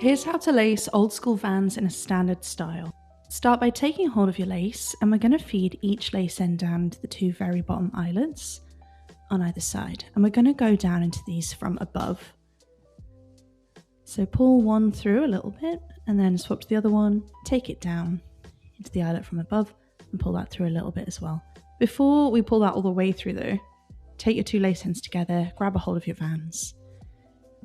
Here's how to lace Old Skool Vans in a standard style. Start by taking hold of your lace, and we're going to feed each lace end down into the two very bottom eyelets on either side. And we're going to go down into these from above. So pull one through a little bit and then swap to the other one, take it down into the eyelet from above and pull that through a little bit as well. Before we pull that all the way through though, take your two lace ends together, grab a hold of your Vans,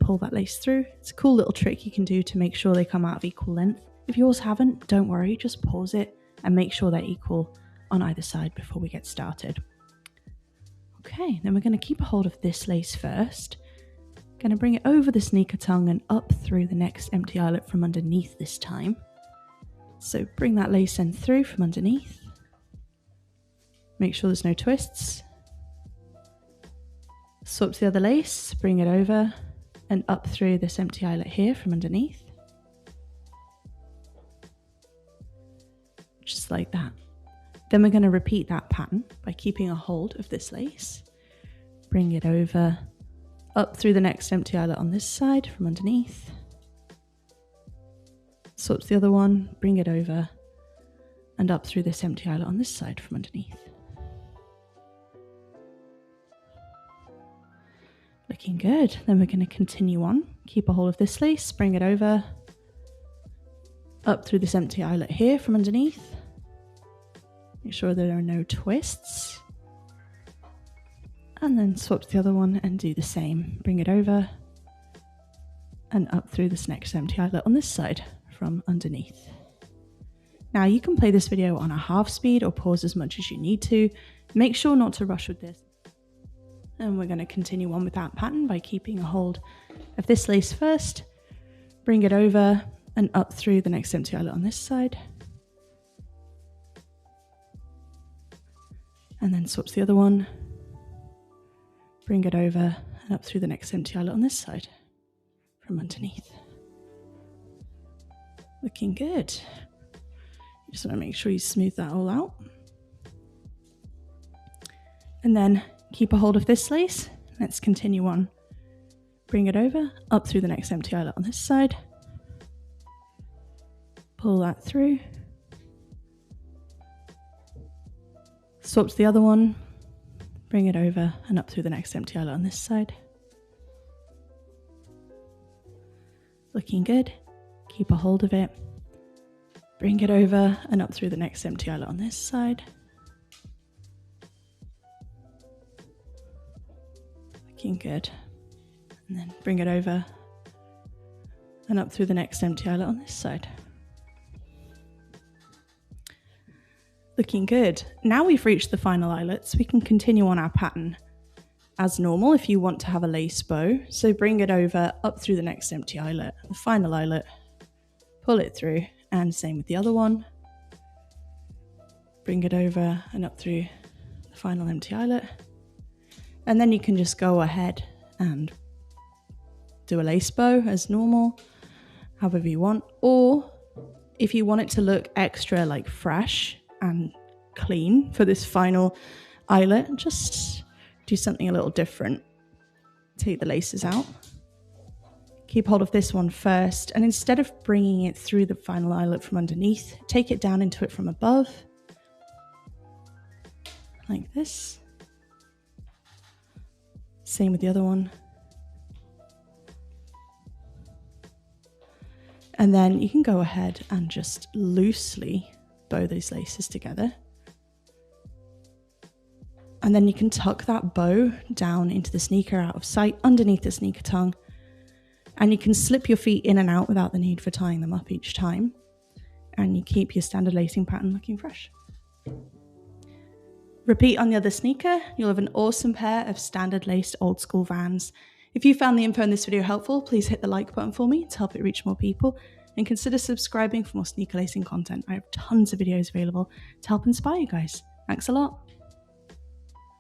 pull that lace through. It's a cool little trick you can do to make sure they come out of equal length. If yours haven't, don't worry, just pause it and make sure they're equal on either side before we get started. Okay, then we're going to keep a hold of this lace first. Going to bring it over the sneaker tongue and up through the next empty eyelet from underneath this time. So bring that lace end through from underneath. Make sure there's no twists. Swap to the other lace, bring it over and up through this empty eyelet here from underneath. Just like that. Then we're going to repeat that pattern by keeping a hold of this lace. Bring it over, up through the next empty eyelet on this side from underneath. Swap to the other one, bring it over and up through this empty eyelet on this side from underneath. Looking good. Then we're going to continue on. Keep a hold of this lace, bring it over, up through this empty eyelet here from underneath. Make sure there are no twists. And then swap to the other one and do the same. Bring it over and up through this next empty eyelet on this side from underneath. Now you can play this video on a half speed or pause as much as you need to. Make sure not to rush with this. And we're going to continue on with that pattern by keeping a hold of this lace first. Bring it over and up through the next empty eyelet on this side. And then swap to the other one. Bring it over and up through the next empty eyelet on this side from underneath. Looking good. You just want to make sure you smooth that all out. And then keep a hold of this lace. Let's continue on. Bring it over, up through the next empty eyelet on this side. Pull that through. Swap to the other one. Bring it over and up through the next empty eyelet on this side. Looking good. Keep a hold of it. Bring it over and up through the next empty eyelet on this side. Looking good. And then bring it over and up through the next empty eyelet on this side. Looking good. Now we've reached the final eyelets, we can continue on our pattern as normal if you want to have a lace bow. So bring it over, up through the next empty eyelet, the final eyelet, pull it through, and same with the other one. Bring it over and up through the final empty eyelet. And then you can just go ahead and do a lace bow as normal, however you want. Or if you want it to look extra like fresh and clean for this final eyelet, just do something a little different. Take the laces out. Keep hold of this one first, and instead of bringing it through the final eyelet from underneath, take it down into it from above, like this. Same with the other one. And then you can go ahead and just loosely bow those laces together. And then you can tuck that bow down into the sneaker out of sight underneath the sneaker tongue. And you can slip your feet in and out without the need for tying them up each time. And you keep your standard lacing pattern looking fresh. Repeat on the other sneaker. You'll have an awesome pair of standard laced Old Skool Vans. If you found the info in this video helpful, please hit the like button for me to help it reach more people. And consider subscribing for more sneaker lacing content. I have tons of videos available to help inspire you guys. Thanks a lot.